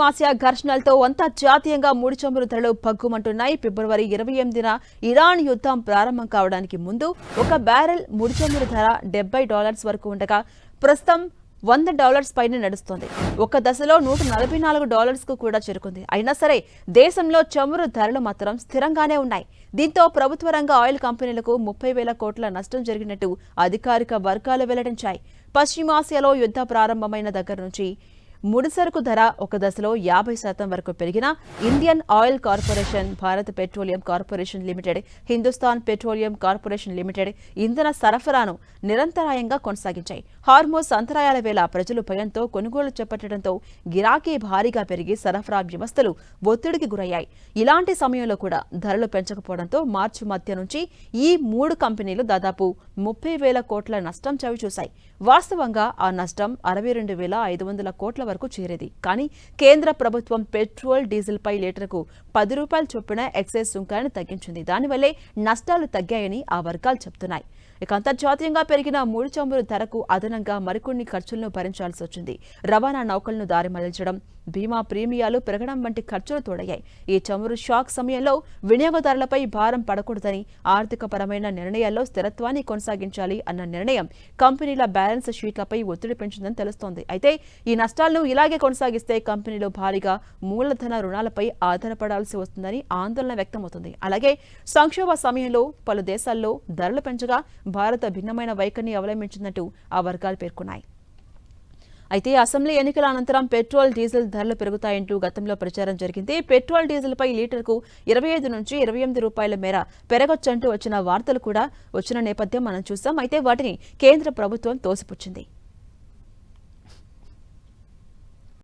Asia ఘర్షణలతో అంతర్జాతీయంగా ముడి చమురు ధరలు పగ్గుమంటున్నాయి. ఫిబ్రవరి 28న ఇరాన్ యుద్ధం ప్రారంభం కావడానికి ముందు ఒక బ్యారెల్ ముడి చమురు ధర $70 వరకు ఉండగా ప్రస్తుతం $100 పైనే నడుస్తోంది. ఒక దశలో $144కు కూడా చేరుకుంది. అయినా సరే దేశంలో చమురు ధరలు మాత్రం స్థిరంగానే ఉన్నాయి. దీంతో ప్రభుత్వ రంగ ఆయిల్ కంపెనీలకు 30,000 కోట్ల నష్టం జరిగినట్టు అధికారిక వర్గాలు వెల్లడించాయి. పశ్చిమాసియాలో యుద్ధ ప్రారంభమైన దగ్గర నుంచి ముడిసరుకు ధర ఒక దశలో 50% వరకు పెరిగిన Indian oil corporation, Bharat petroleum corporation limited, Hindustan petroleum corporation limited ఇంధన సరఫరాను నిరంతరాయంగా కొనసాగించాయి. హార్మోస్ అంతరాయాల వేళ ప్రజలు భయంతో కొనుగోలు చేపట్టడంతో గిరాకీ భారీగా పెరిగి సరఫరా వ్యవస్థలు ఒత్తిడికి గురయ్యాయి. ఇలాంటి సమయంలో కూడా ధరలు పెంచకపోవడంతో మార్చి మధ్య నుంచి ఈ 3 కంపెనీలు దాదాపు 30,000 కోట్ల నష్టం చవిచూశాయి. వాస్తవంగా ఆ నష్టం 62,500 కోట్ల వరకు చేరేది. కానీ కేంద్ర ప్రభుత్వం పెట్రోల్, డీజిల్ పై లీటర్కు ₹10 చొప్పున ఎక్సైజ్ సుంకాన్ని తగ్గించింది. దానివల్లే నష్టాలు తగ్గాయని ఆ వర్గాలు చెబుతున్నాయి. ఇక అంతర్జాతీయంగా పెరిగిన ముడి చమురు ధరకు అదనంగా మరికొన్ని ఖర్చులను భరించాల్సి వచ్చింది. రవాణా నౌకలను దారి మళ్లించడం, బీమా ప్రీమియాలు పెరగడం వంటి ఖర్చులు తోడయ్యాయి. ఈ చమురు షాక్ సమయంలో వినియోగదారులపై భారం పడకూడదని, ఆర్థికపరమైన నిర్ణయాల్లో స్థిరత్వాన్ని కొనసాగించాలి అన్న నిర్ణయం కంపెనీల బ్యాలెన్స్ షీట్లపై ఒత్తిడి పెంచిందని తెలుస్తోంది. అయితే ఈ నష్టాలను ఇలాగే కొనసాగిస్తే కంపెనీలు భారీగా మూలధన రుణాలపై ఆధారపడాల్సి వస్తుందని ఆందోళన వ్యక్తమవుతుంది. అలాగే సంక్షోభ సమయంలో పలు దేశాల్లో ధరలు పెంచగా భారత భిన్నమైన వైఖరిని అవలంబించినట్టు ఆ వర్గాలు పేర్కొన్నాయి. అయితే అసెంబ్లీ ఎన్నికల అనంతరం పెట్రోల్, డీజిల్ ధరలు పెరుగుతాయంటూ గతంలో ప్రచారం జరిగింది. పెట్రోల్, డీజిల్పై లీటర్కు 25 నుంచి ₹28 మేర పెరగొచ్చంటూ వచ్చిన వార్తలు కూడా వచ్చిన నేపథ్యం మనం చూసాం. అయితే వాటిని కేంద్ర ప్రభుత్వం తోసిపుచ్చింది.